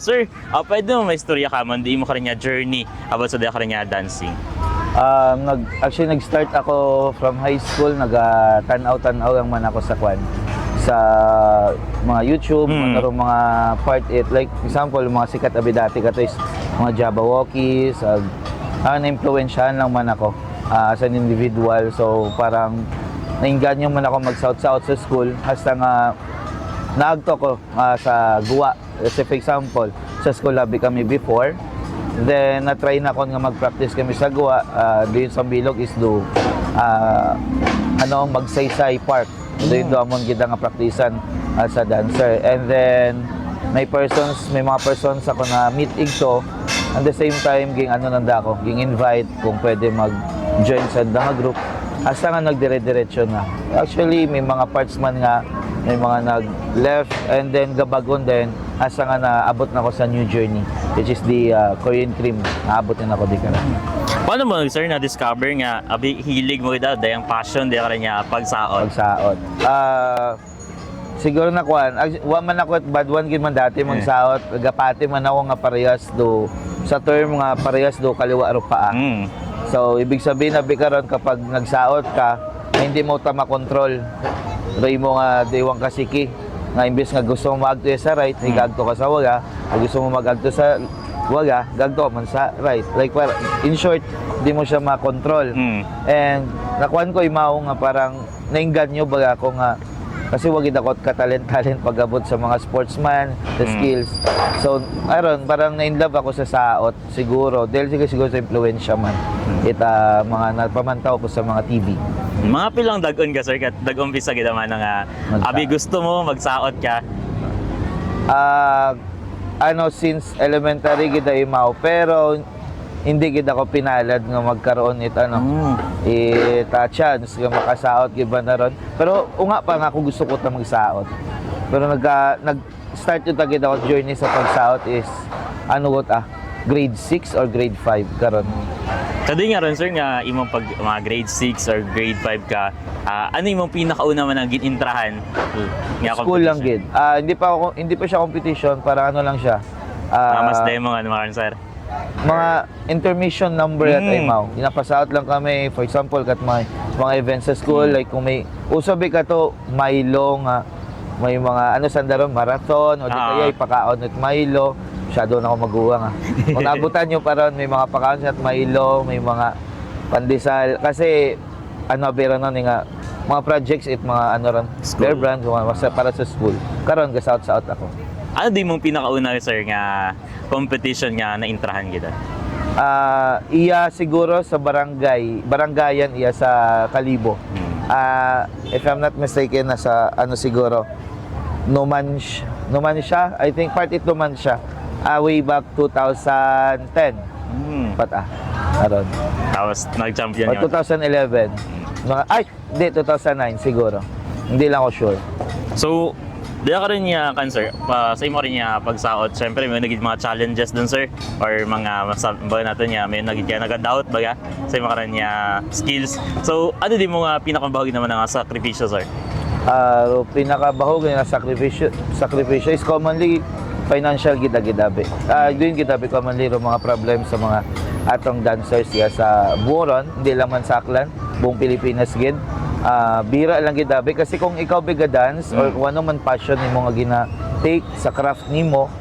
Sir, pwede mo may istorya ka man, di mo ka rin niya journey about sa di ka rin niya dancing. Actually, nag-start ako from high school, nag-tanaw-tanaw lang man ako sa kwan. Sa mga YouTube, mga part it. Like, example, mga sikat abidati ka is mga Jabberwockies, na-influensyahan lang man ako as an individual. So, parang nainganyo man ako mag-south-south sa school. Hasta nga, naagto ko sa guwa. Kasi for example, sa school labi kami before. Then, na-try na ako nga mag-practice kami sa guwa. Doon sa Bilog is Magsaysay Park. Doon amon kita nga praktisan as a dancer. And then, may mga persons ako na meet igto. At the same time, ging invite kung pwede mag-join sa mga group. Hasta nga nagdire-diretso na. Actually, may mga parts man nga, may mga nag-left and then gabagon din. Hasta nga naabot na ako sa new journey, which is the Korean cream. Naabot na ako di ka na. Paano mo, sir, na-discover nga, hilig mo kita, dahil passion, di ka rin niya pagsaot? Pagsaot. Siguro na kuan, wa man ako at bad one gid man dati magsaot, gapati man ako nga parehas do sa term nga parehas do kaliwa ro paa. So ibig sabihin na bikaron kapag nagsaot ka, hindi mo ta makontrol. Ray mo nga diwang kasiki nga imbes nga gusto mo magagto sa right, igagto ka sa waga, gusto mo magagto sa waga, gagto man sa right. Like in short, di mo siya makontrol. And nakuan ko imaw nga parang nainganyo baga ako nga kasi wag ako ka-talent pag-abot sa mga sportsman, the skills. So, parang na-inlove ako sa saot siguro. Dahil siguro sa influensya man. Mga napamantaw ko sa mga TV. Mga pilang dagon ka, sir, kat dag-umpisa kita man nga, abi gusto mo magsaot ka? Since elementary kita imaw, pero hindi kita ko pinalad nga magkaroon chance nga makasaot giba na ron. Pero unga pa nga ako gusto ko ta magsaot. Pero nag-start yung kita ko journey sa pagsaot is grade 6 or grade 5 karon. Kadi nga ron, sir, nga imong pag mga grade 6 or grade 5 ka, ano imong pinakauna man ang ginintrahan nga school lang gid. Hindi pa siya competition, para lang siya. Mas demo nga naman, sir. Mga intermission number at imaw. Inapasaot lang kami, for example, kat mga events sa school, like kung may usabi ka to, Milo nga, may mga sandaron, marathon, o di kaya ipakaon at Milo, masyado na ako mag-uwa nga. Kung nabutan nyo pa ron, may mga pakaon at Milo, may mga pandesal, kasi pero nga, mga projects mga bear brand, para sa school. Karon gasaot-saot ako. Ano di mong pinakauna, sir, nga competition nga na-intrahan kita? Iya siguro sa barangayan iya sa Kalibo. If I'm not mistaken, nasa siguro, Numancia, I think part it Numancia, way back 2010. Aron. Tapos nag-champion yun? 2011. Hindi, 2009 siguro. Hindi lang ako sure. So, di ka rin niya, sir, sa imo rin niya pagsaot, syempre may naging mga challenges dun, sir, or mga baga natin niya, may naging nag-doubt baga sa imo rin niya skills. So, ano di mo nga pinakabahagi naman ng sakripisyo, sir? Pinakabahagi na sakripisyo is commonly financial gidabe. Doon gidabe commonly mga problem sa mga atong dancers sa buron, hindi lang man saklan, buong Pilipinas gid. Bira lang gidabe kasi kung ikaw biga dance or kung ano man passion nimo nga gina-take sa craft nimo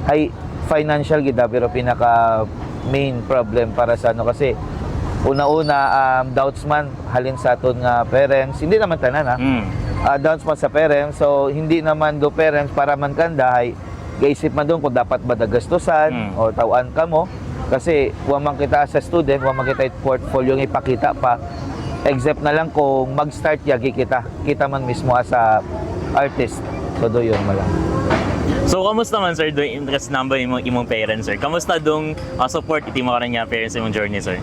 ay financial gidabe ro pinaka main problem para sa kasi una-una doubts man halin sa aton nga parents, hindi naman tanan doubts man sa parents, so hindi naman do parents para man kandahay gaisip man doon kung dapat ba dagastusan o tawan ka mo kasi wa man kita sa student, wa man kita portfolio nga ipakita pa. Except na lang kung mag-start yagi kita man mismo as a artist. So do yun malang. So kamusta man, sir, doing interest number imong parents, sir? Kamusta dong support iti mo karon niya parents imong journey, sir?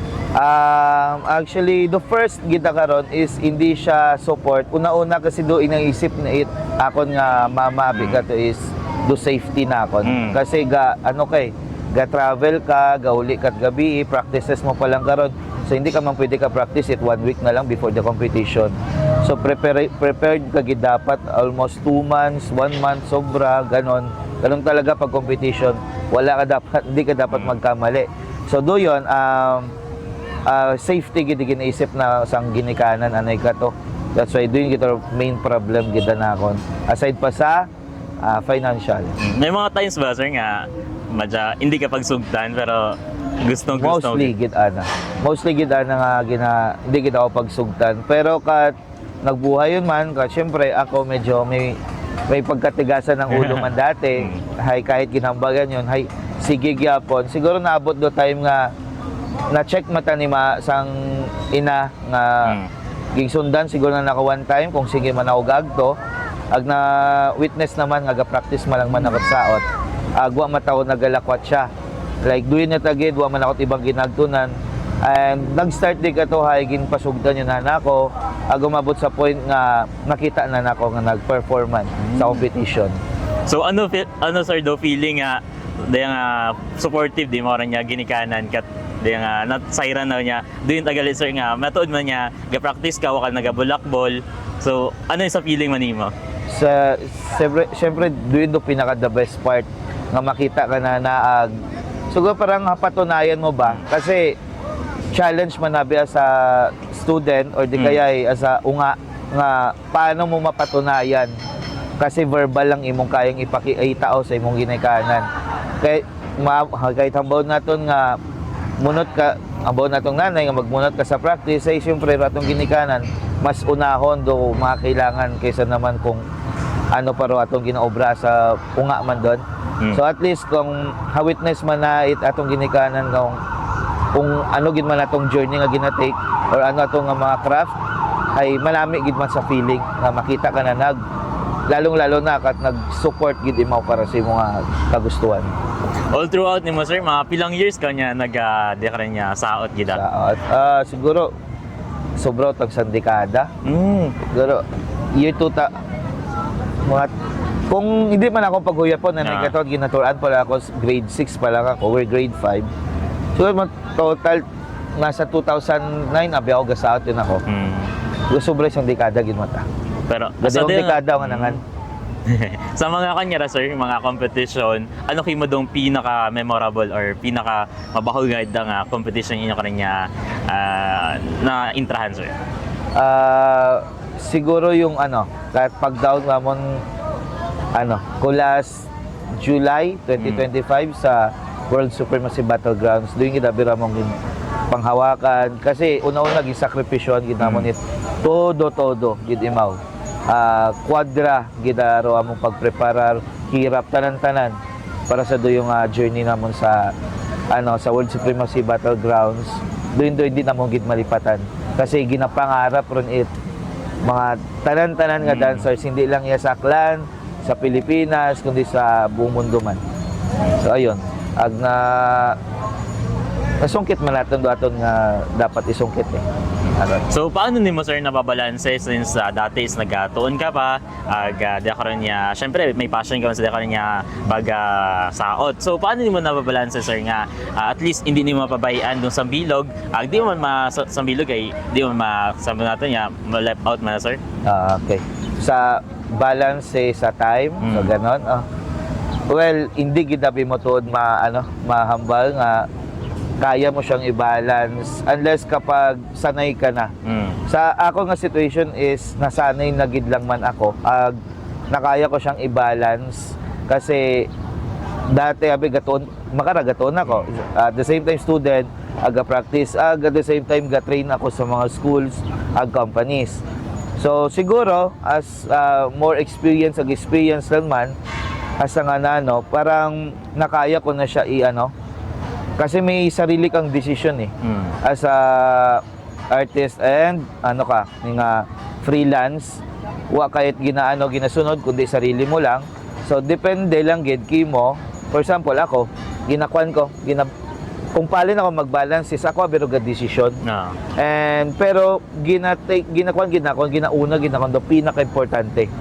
Actually the first gita karon is hindi siya support. Una-una kasi do inaisip na akon nga mama bigat is do safety na akon. Kasi ga travel ka, gauli kat gabi, practices mo pa lang karon. So hindi ka man pwede ka practice it 1 week na lang before the competition. So prepared ka gid dapat almost 2 months, 1 month sobra ganon ganun talaga pag competition, hindi ka dapat magkamali. So do yun, safety gid ginaisip na sang ginikanan anay ka to. That's why doing it main problem gid na akon. Aside pa sa financial. May mga times ba, sir, nga madya, hindi ka pagsugtan pero gustong-gusto. Mostly gid ana nga hindi gid ako pagsugtan. Pero kat nagbuhay yun man, kat syempre ako medyo may pagkatigasan ng ulo man dati. Hay kahit ginambagan yun, hay sige gyapon. Siguro naabot do time nga na-check mata ni sang ina nga gingsundan siguro na naka one time kung sige man ako gagto. Ag na witness naman nga ga-practice man lang man ako saot. Agwa mataw nagalakwat siya. Like doing it again, wa man ako ibang ginagtunan. And nag-start di ka to hay ginpasugdan yun na nako. Ag umabot sa point nga nakita na nako nga nag-performance sa competition. So ano sir do feeling nga dayang supportive di mo ran niya ginikanan kat dayang natsayran na niya doon tagalit sir nga matuod man niya ga-practice ka wakal nagabulakbol. So ano yung sa feeling man nimo? Siyempre doon do pinaka the best part nga makita ka na naag. Siguro parang patunayan mo ba kasi challenge man nabi as a student or di kaya as a unga nga paano mo mapatunayan kasi verbal lang imong kayang ipakita o sa imong ginikanan. Kahit hambaw naton nga munot ka, hambaw natong nanay nga magmunot ka sa practice, ay siyempre ratong ginikanan, mas unahon do mga kailangan kaysa naman kung ano paro atong ginaobra sa unga man doon. So at least kung ha-witness man na atong ginikanan kung ano gid man atong journey nga gina-take or ano atong nga mga craft, ay malami gid man sa feeling nga makita ka na lalong-lalo na kat nag-support gid imaw para sa imong kagustuhan. All throughout nimo sir, mga pilang years ka niya di ka rin niya saot gid. Siguro sobra tag sa dekada. Siguro year 2000 kung hindi man ako paghuyapon na nagkataon ginaturan pala ako grade 6 pa lang ako or grade 5. Siguro total nasa 2009 abi ako gasaot din ako. Sobra isang dekada gid mata. Pero sa dekada nga nangan. Sa mga kanya sir, mga competition, ano kayo mo dong pinaka-memorable or pinaka-mabahugad nga competition inyo kanya na intrahan sir? Siguro yung kahit pag-down namon last July 2025 sa World Supermassive Battlegrounds, doon gidabi ramong panghawakan kasi una-una gisakripisyon gid namon it todo gid imaw. Quadra gidaro among pagpreparar, hirap tanan-tanan para sa doyong journey namon sa sa World Supremacy Battlegrounds. Doon di namon gid malipatan kasi ginapangarap ron it mga tanan-tanan nga dancers, hindi lang iya sa Aklan, sa Pilipinas kundi sa buong mundo man. So ayun, nasungkit man natin doon nga dapat isungkit So paano nimo sir nababalanse since dati is nagatuon ka pa di ka rin niya syempre may passion ka sa di ka rin niya saot. So paano nimo nababalanse sir nga at least hindi nimo mapabayaan dun sa bilog di mo man sa bilog ay di mo sabi natin niya left out man sir. Okay. Sa balance sa time so ganon. Well, hindi gid mo tuod mahambal nga kaya mo siyang i-balance unless kapag sanay ka na. Sa ako nga situation is nasanay na gid lang man ako. Nakaya ko siyang i-balance kasi dati makaragaton ako. At the same time student, aga-practice, at the same time ga-train ako sa mga schools, companies. So siguro as more experience lang man as nga parang nakaya ko na siya kasi may sarili kang decision as a artist and freelance wa kahit ginasunod kundi sarili mo lang. So depende lang gid kimo. For example ako ginakuan ko kung palin ako mag-balance is ako pero ga decision. And pero ginakuan ginauna do pinaka-importante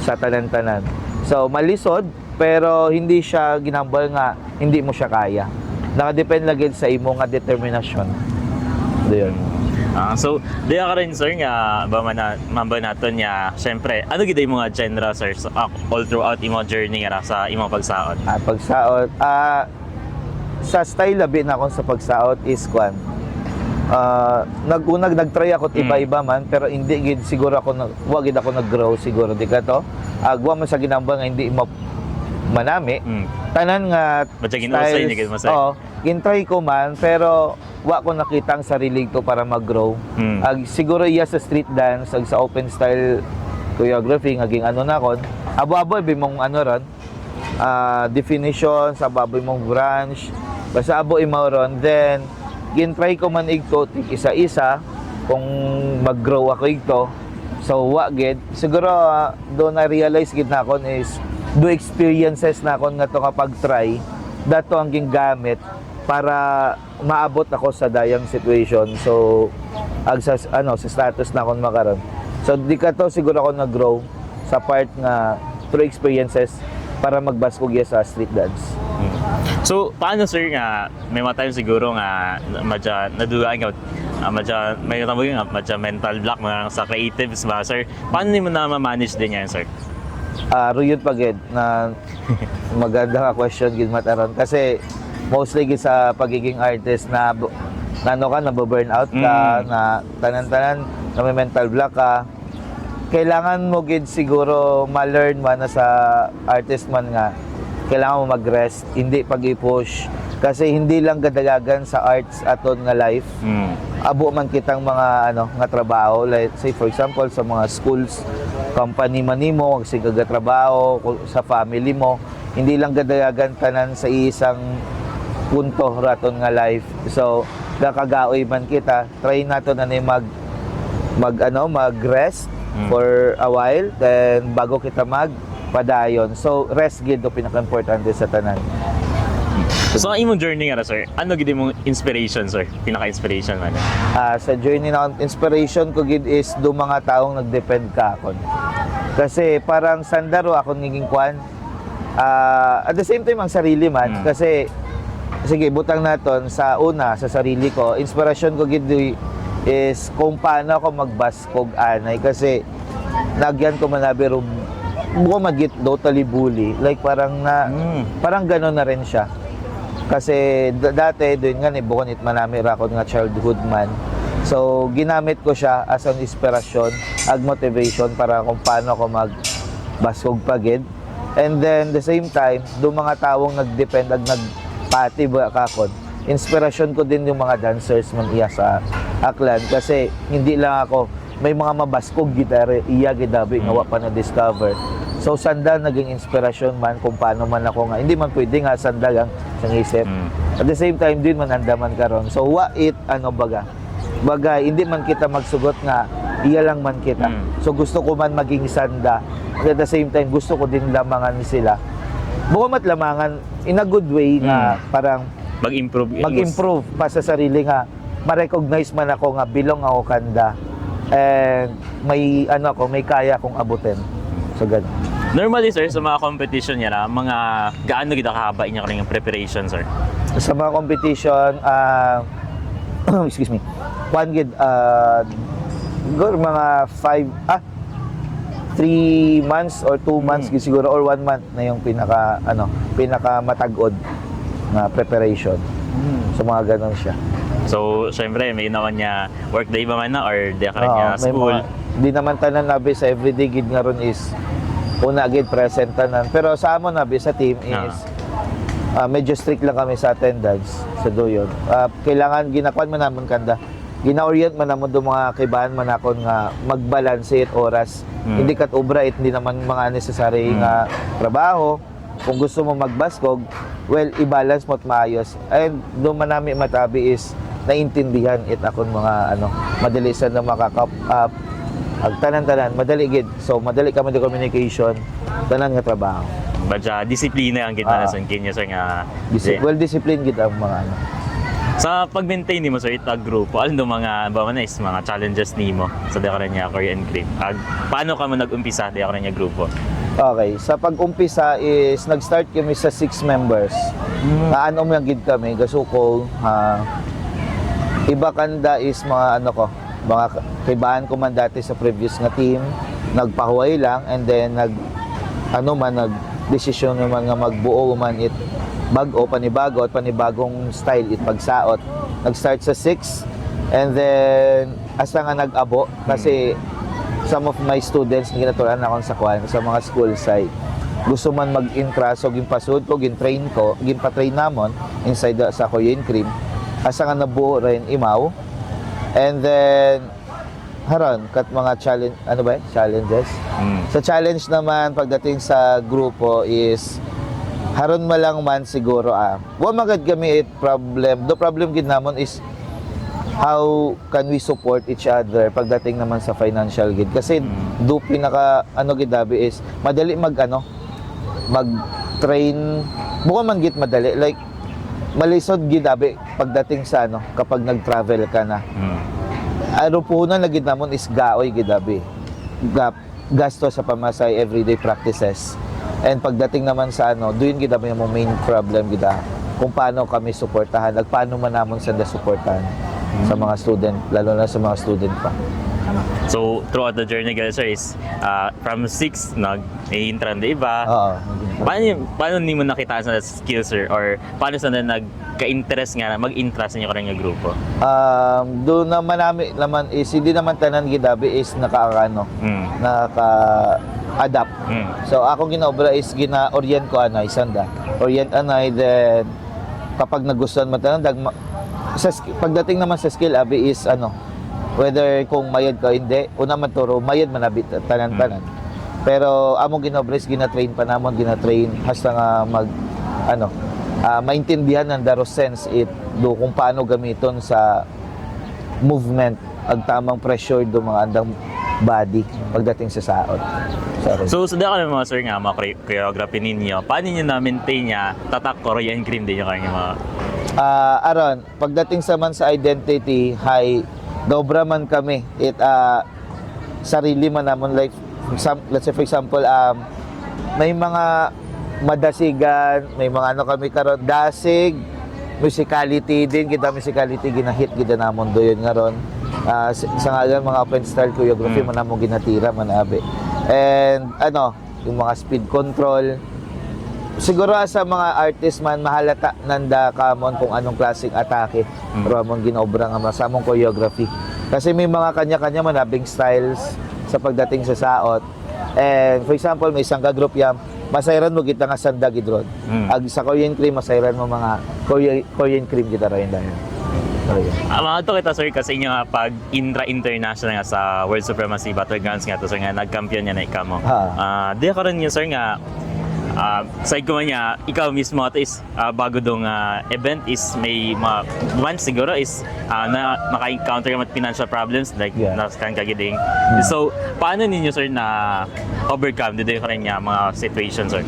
sa tanan-tanan. So malisod pero hindi siya ginambal nga hindi mo siya kaya. Nakadepend lagi sa imo nga determinasyon. Doon. So, di ka rin sir nga mamba naton nga syempre ano gid yung mga genre sir all throughout imo journey nga sa imo pagsaot. Pagsaot, sa style labi na akong sa pagsaot is kwan. Nagtry ako iba-iba man pero hindi gid siguro ako wa gid ako nag-grow siguro di ka to. Agwa man sa ginamba nga hindi manami. Tanan nga Badya ginusay ni gid mo sir. Oo, gintry ko man pero wa ko nakita ang sarili ko para mag-grow. Siguro iya sa street dance ag sa open style choreography ngaging ano na kon. Abo-abo mong ano ron. Definition sa baboy mong branch. Basta abo imaw ron then gintry ko man igto isa-isa kung mag-grow ako igto. So wa gid siguro do na realize gid na kon is do experiences na kon nga to kapag try dato ang gingamit para maabot ako sa dayang situation. So sa status na kon makaron. So di ka to siguro ako nag-grow sa part nga through experiences para magbaskog sa street dance. So, paano sir nga, may mga time siguro nga madya nadugaan ka, may tawag nga, madya mental block mga sa creatives ba sir? Paano mo na ma-manage din yan sir? Ruyod pa gid na maganda ka question gid mataron kasi mostly gid sa pagiging artist na na-burn out ka, na tanan-tanan na may mental block ka. Kailangan mo gid siguro ma-learn man na sa artist man nga kailangan mo mag-rest, hindi pag-i-push kasi hindi lang gadagagan sa arts aton nga life. Abo man kitang mga nga trabaho, like say for example sa mga schools, company man nimo, magsigaga trabaho sa family mo, hindi lang gadagagan tanan sa isang punto raton nga life. So kakagaoy man kita, try nato na mag-rest for a while then bago kita padayon. So rest gid do pinaka-importante sa tanan. So ang imong journey nga sir, ano gid imong inspiration sir? Pinaka-inspiration man. Sa journey na inspiration ko gid is do mga taong nagdepend ka akon. Kasi parang sandaro akon ngiging kwan. At the same time ang sarili man kasi sige butang naton sa una sa sarili ko, inspiration ko gid is kung paano ako magbaskog anay kasi nagyan ko manabiro buko magit totally bully like parang parang gano'n na rin siya kasi dati doon nga bukon it manami ra ako nga childhood man so ginamit ko siya as an inspirasyon ag motivation para kung paano ako magbaskog pagid and then the same time do mga tawong nagdepend ag nagpati ba kakon inspirasyon ko din yung mga dancers man iya sa Aklan kasi hindi lang ako may mga mabaskog gitare iya gidabi nga wa pa na discover. So sanda naging inspirasyon man kung paano man ako nga hindi man pwede nga sanda lang sa isip. At the same time din man andaman karon. So wa it bagay hindi man kita magsugot nga iya lang man kita. So gusto ko man maging sanda. At the same time gusto ko din lamangan sila. Buko mat lamangan in a good way nga parang mag-improve pa sa sarili nga ma-recognize man ako nga bilong ako kanda and may may kaya akong abutin. So ganun. Normally sir, sa mga competition niya mga gaano gid kahaba inyo kaning preparation sir? Sa mga competition, excuse me, one gid, mga 3 months or 2 months siguro or 1 month na yung pinaka matagod na preparation. So mga ganun siya. So, syempre, may naman niya workday ba man na or di ka rin niya school? Di naman tanan nabi sa everyday gid nga ron is una gid present tanan. Pero sa amon nabi sa team is medyo strict lang kami sa attendance sa doyon. Kailangan ginakuan man namon kanda. Gina-orient man namon do mga kaibahan man akon nga magbalance it oras. Hindi kat obra it hindi naman mga necessary nga trabaho. Kung gusto mo magbaskog, well, i-balance mo't maayos. And do man nami matabi is naintindihan it akon mga madali sa na makakap up tanan-tanan madali gid so madali kami the communication tanan nga trabaho badya disiplina ang gid na sa kinyo sir nga well discipline gid ang mga sa pag-maintain nimo sir itag grupo alin do mga mga challenges nimo sa Decoran niya Korean Cream paano ka mo nag-umpisa Decoran niya grupo? Okay, sa pag-umpisa is nag-start kami sa 6 members gid kami gasukol iba kanda is mga mga kaibahan ko man dati sa previous nga team, nagpahuway lang, and then nag desisyon naman nga magbuo man it bago, panibago at panibagong style it pagsaot. Nag-start sa 6, and then asa nga nag-abo kasi some of my students ginaturan akong sa kwan sa mga school side. Gusto man mag-intra, so ginpasud ko, ginpa-train namon inside sa Korean Cream. Asa nga nabuo rin imaw. And then haron kat mga challenges. Sa challenge naman pagdating sa grupo is haron malang man siguro wa magad kami problem. The problem gid namon is how can we support each other pagdating naman sa financial gid kasi do pinaka gid dabi is madali mag-train bukan man gid madali like malisod gid dabi pagdating sa kapag nag-travel ka na. Aeropunan na gid namon is gaoy gid dabi. Gasto sa pamasay everyday practices. And pagdating naman sa doon gid dabi yung main problem gid kung paano kami suportahan, ag paano man namon sa suportahan sa mga student, lalo na sa mga student pa. So, throughout the journey, guys, sir, is from 6, nag-i-intran na iba. Oo. Paano ni mo nakita sa skills, sir? Or paano sa nagka-interest nga, mag-interest niyo ka rin yung grupo? Doon naman naman is, hindi naman tanan gidabi is naka-adapt. So, ako ginaobra is gina-orient ko isanda. Orient then kapag nagustuhan mo tanan, pagdating naman sa skill, abi is whether kung mayad ka hindi, una maturo, mayad manabit tanan-tanan. Pero among ginobres, gina-train pa namon, gina-train hasta nga maintindihan ng daro sense do kung paano gamiton sa movement ag tamang pressure do mga andang body pagdating sa saot. So, sada ka ng mga sir nga, mga choreography ninyo, paano nyo na-maintain niya, tatak Korean Cream din yung kanyang mga... Aron, pagdating sa man sa identity, dobra man kami. Sarili man namon like let's say for example may mga madasigan, may mga kami karon dasig, musicality din kita ginahit gid namon doyon nga ron. Sa ngalan mga open style choreography man namon ginatira man abi. And yung mga speed control. Siguro sa mga artist man mahalata nanda kamon kung anong klaseng atake pero among ginobra nga masamong choreography kasi may mga kanya-kanya manabing styles sa pagdating sa saot. And for example may isang ka-group masayran mo kita nga sanda gidron ag sa Korean Cream masayran mo mga Korean Cream kita rin dahil mga to kita sir kasi inyo nga pag international nga sa World Supremacy Battlegrounds nga to sir nga nagkampiyon niya na ikamo di ka rin yun sir nga side ko man niya, ikaw mismo ito is bago dong event is may mga once siguro is na maka-encounter ka financial problems like naskan kagiding. So, paano ninyo sir na overcome dito yung kanya mga situations sir?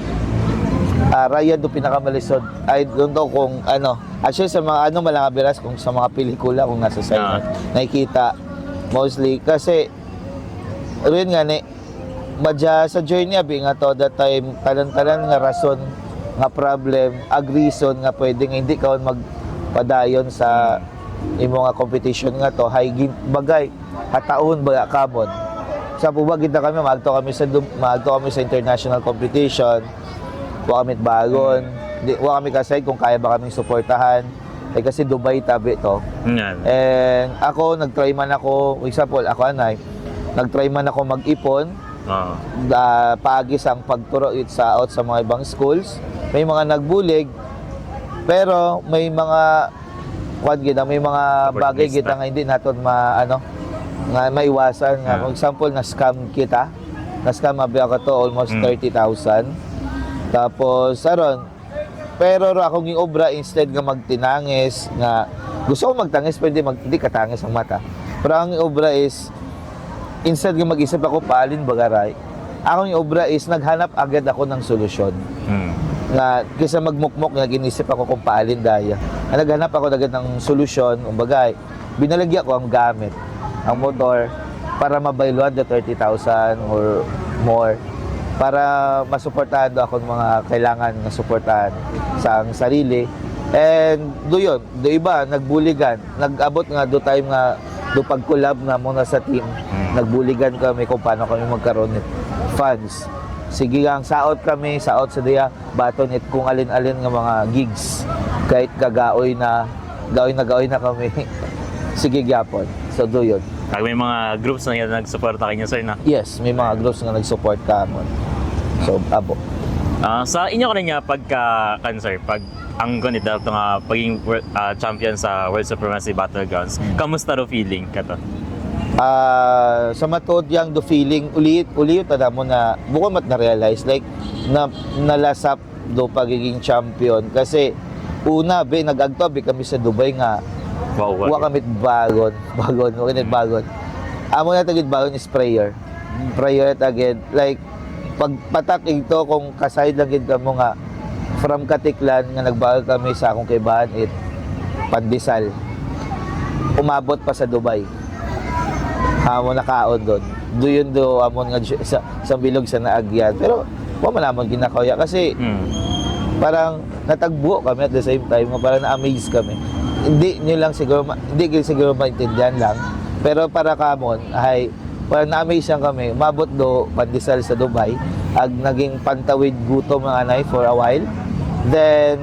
Ryan do pinakamalisod. I don't know kung actually sa mga malakabiras kung sa mga pelikula kung nasa side nakikita mostly kasi rin nga madya sa journey abi nga to that time talan-talan nga rason nga problem ag reason nga pwede nga hindi ka magpadayon sa imo nga competition nga to bagay hataon baga kamon sa buwag kita kami maagto kami sa international competition wa kami bagon wa kami kasay kung kaya ba kaming suportahan kasi Dubai tabi to and ako nagtry man ako example ako nagtry man ako mag-ipon paagis ang pagturo sa mga ibang schools. May mga nagbulig pero may mga may mga bagay kita nga hindi naton nga maiwasan nga for example na-scam abi ako to almost 30,000 tapos pero akong yung obra instead nga magtinangis nga gusto ko magtangis pwede hindi katangis ang mata pero ang obra is instead nga mag-isip ako paalin bagaray, akong obra is naghanap agad ako ng solusyon. Nga kaysa magmukmok nga ginisip ako kung paalin daya. Naghanap ako agad ng solusyon, bagay. Binalagyan ko ang gamit, ang motor para mabayluan the 30,000 or more para masuportahan do ako mga kailangan nga suportahan sa ang sarili. And do iba nagbuligan, nag-abot nga do time nga do pag-collab na muna sa team, nagbuligan kami kung paano kami magkaroon ng funds. Sige ang saot kami, saot sa diya, baton it kung alin-alin nga mga gigs. Kahit gagaoy na kami. Sige gyapon. So do yun. Kag may mga groups na yan nagsuporta kanyo sir na. Yes, may mga groups nga nag-support ka mo. So, abo. Sa inyo ka niya pagka-cancer, pag ang ganito nga pagiging champion sa World Supremacy Battlegrounds, kamusta ro feeling kato? Sa matod yang do feeling ulit tada mo na buko mat na realize like na nalasap do pagiging champion kasi una nagagto kami sa Dubai nga Wow. wa kami bagon amo na tagid bagon is prayer tagid like pagpatak ito kung kasayod lang gid kamo nga from Katiklan nga nagbago kami sa akong kaibahan it pandesal umabot pa sa Dubai amo nakaon doon yun amon nga sa bilog sa naagyan pero wa man namon ginakaya kasi parang natagbo kami at the same time nga parang na-amaze kami hindi siguro maintindihan lang pero para kamon ay parang na-amaze lang kami umabot do pandesal sa Dubai ag naging pantawid gutom mga anay for a while then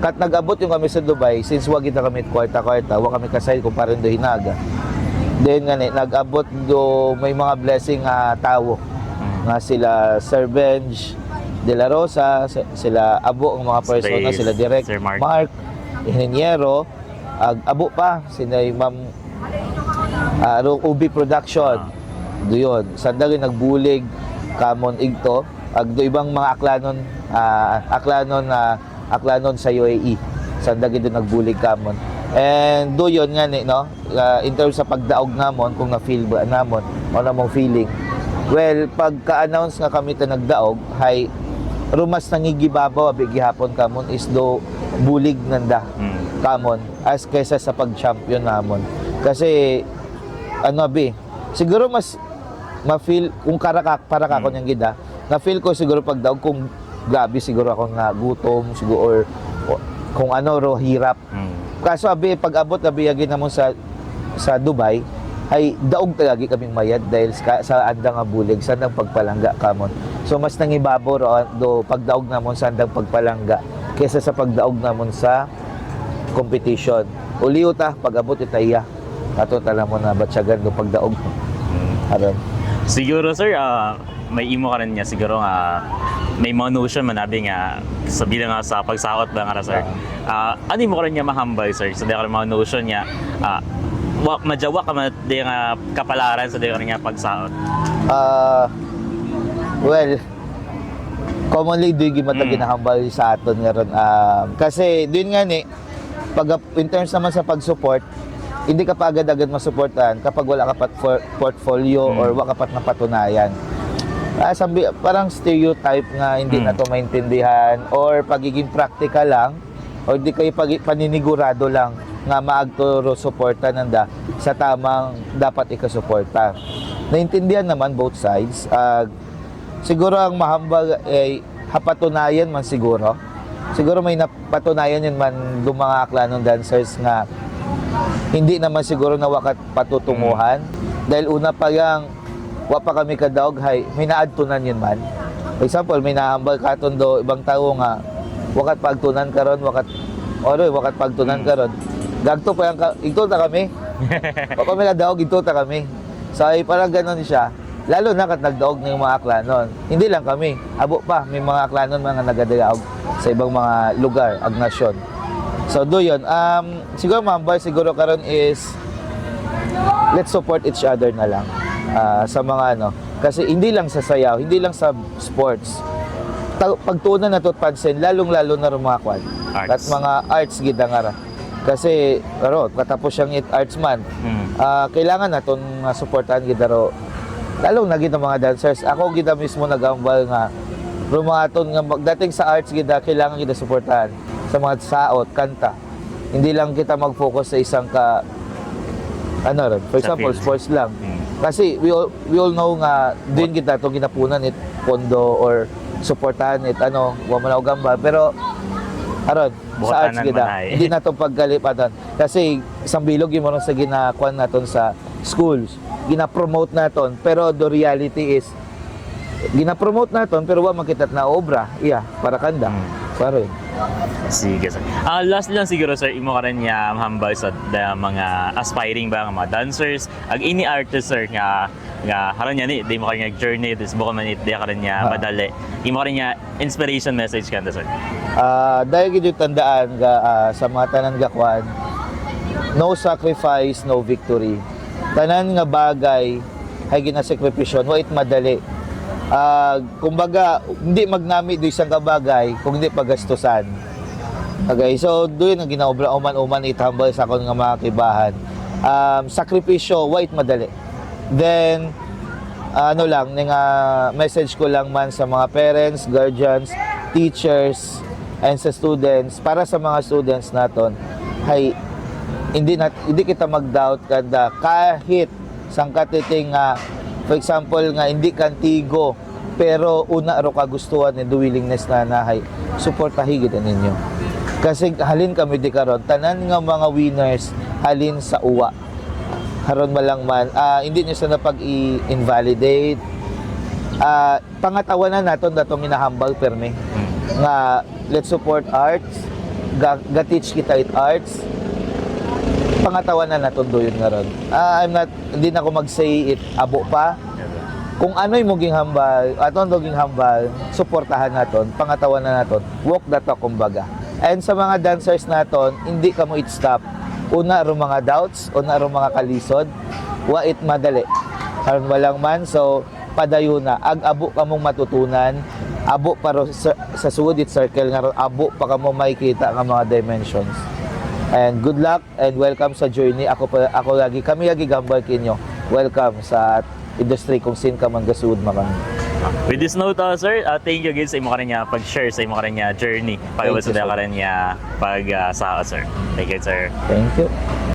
kat nag-abot yung kami sa Dubai since wag kita kami kwarta-kwarta wa kami kasay kung parang do hinaga then nga nag-abot do may mga blessing tao nga sila Sir Benj De La Rosa sila abo ang mga persona sila direct Sir Mark Ingeniero abo pa sila Ma'am Ubi Production doon sanda rin nagbulig kamon igto ag do ibang mga aklanon sa UAE sanda gid nagbulig kamon and do yun nga ni no in terms sa pagdaog namon kung na feel ba namon o namong feeling well pagka-announce nga kami ta nagdaog hay rumas nangigibabaw abi gihapon kamon is do bulig nanda kamon as kaysa sa pag-champion namon kasi siguro mas ma-feel kung para ka ko niyang gida na-feel ko siguro pagdaog kung grabe siguro ako nga gutom siguro or kung hirap kaso abi pag-abot abi yagi namon sa Dubai ay daog tagagi kaming mayad dahil sa andang nga bulig sandang pagpalangga kamon so mas nangibabaw do pagdaog namon sa andang pagpalangga kaysa sa pagdaog namon sa competition uliw ta pag-abot itaya ato tala mo na batsagan do pagdaog aron siguro sir may imo ka rin niya siguro nga may mga notion manabi nga sa bilang nga sa pagsaot ba nga sir ano mo ka rin niya mahambay sir sa so, mga notion niya majawa ka man di nga kapalaran sa di ka rin niya pagsaot well commonly di gimata ginahambal sa aton nga ron kasi din nga ni pag in terms naman sa pag-support hindi ka pa agad-agad masuportahan kapag wala ka pa portfolio or wala ka pa napatunayan parang stereotype nga hindi na to maintindihan or pagiging practical lang or di kayo paninigurado lang nga maagturo suporta nanda sa tamang dapat ikasuporta naintindihan naman both sides siguro ang mahambal ay hapatunayan man siguro may napatunayan yun man ng mga aklanon dancers nga hindi naman siguro na wakat patutunguhan dahil una pa yang wa pa kami kadaog hay may naadtunan yun man for example may nahambal katon do ibang tao nga wakat pagtunan karon wakat pagtunan karon gagto pa yang igto ta kami wa pa may kadaog igto ta kami so ay parang ganon siya lalo na kat nagdaog ng mga aklanon hindi lang kami abo pa may mga aklanon mga nagadaog sa ibang mga lugar ag nasyon so do yun siguro mahambal siguro karon is let's support each other na lang sa mga kasi hindi lang sa sayaw hindi lang sa sports pagtunan na tot pansin lalong-lalo na mga at mga arts gid nga kasi katapos siyang arts man kailangan naton suportahan gid lalong na gid ang mga dancers ako gid mismo nagambal nga rumaton nga dating sa arts gid kailangan gid suportahan sa mga saot kanta hindi lang kita mag-focus sa isang for example sports lang kasi we all know nga din kita itong ginapunan pondo or suportahan wa man gambal pero Buhatanan arts gida. man ay. Hindi na to pagkalipatan. Kasi isang bilog yung sa ginakuan naton sa schools. Gina-promote naton, pero the reality is gina-promote naton pero wa makitat na obra. Iya, para kanda. Pare. Sige sir. Last lang siguro sir, imo ka rin niya mahambal sa mga aspiring ba nga mga dancers, ag ini artist sir nga haron niya ni di mo ka rin journey this buka man it di ka rin niya madali. Imo ka rin niya inspiration message kanda sir. Dahil gid yung tandaan sa mga tanan gakwan, no sacrifice, no victory. Tanan nga bagay ay ginasakripisyon, wa it madali. Kumbaga, hindi magnami do isang kabagay kung hindi pagastusan. Okay, so doon ang ginaobra uman itambal sa akong nga mga kibahan. Sakripisyo, wa it madali. Then, ano lang, message ko lang man sa mga parents, guardians, teachers, and sa students, para sa mga students naton, ay hindi kita mag-doubt kada kahit sangkatiting for example nga hindi kantigo pero una ro kagustuhan and the willingness na nahay suportahi gid ninyo kasi halin kami di karon tanan nga mga winners halin sa uwa haron malang man hindi niyo sa napag invalidate pangatawanan naton datong hinahambal perme nga let's support arts ga-teach kita it arts pangatawanan naton doyon nga ron. Hindi na ako mag-say it abo pa. Kung ano'y muging hambal, aton doging hambal, suportahan naton, pangatawanan naton, walk the talk kumbaga. And sa mga dancers naton, hindi ka mo it stop. Una ro mga doubts, una ro mga kalisod, wa it madali. Karon walang man, so padayon na. Ag-abo ka mong matutunan, abo para sa suod it circle nga ron, abo pa ka mo makikita nga mga dimensions. And good luck and welcome sa journey. Kami lagi gambal kinyo. Welcome sa industry kung sin ka man gasuod makan. With this note, sir, thank you again sa imo ka rin niya pag-share sa imo ka rin niya journey. Pag-iwas sa ka rin niya pag-sao, sir. Thank you, sir. Thank you.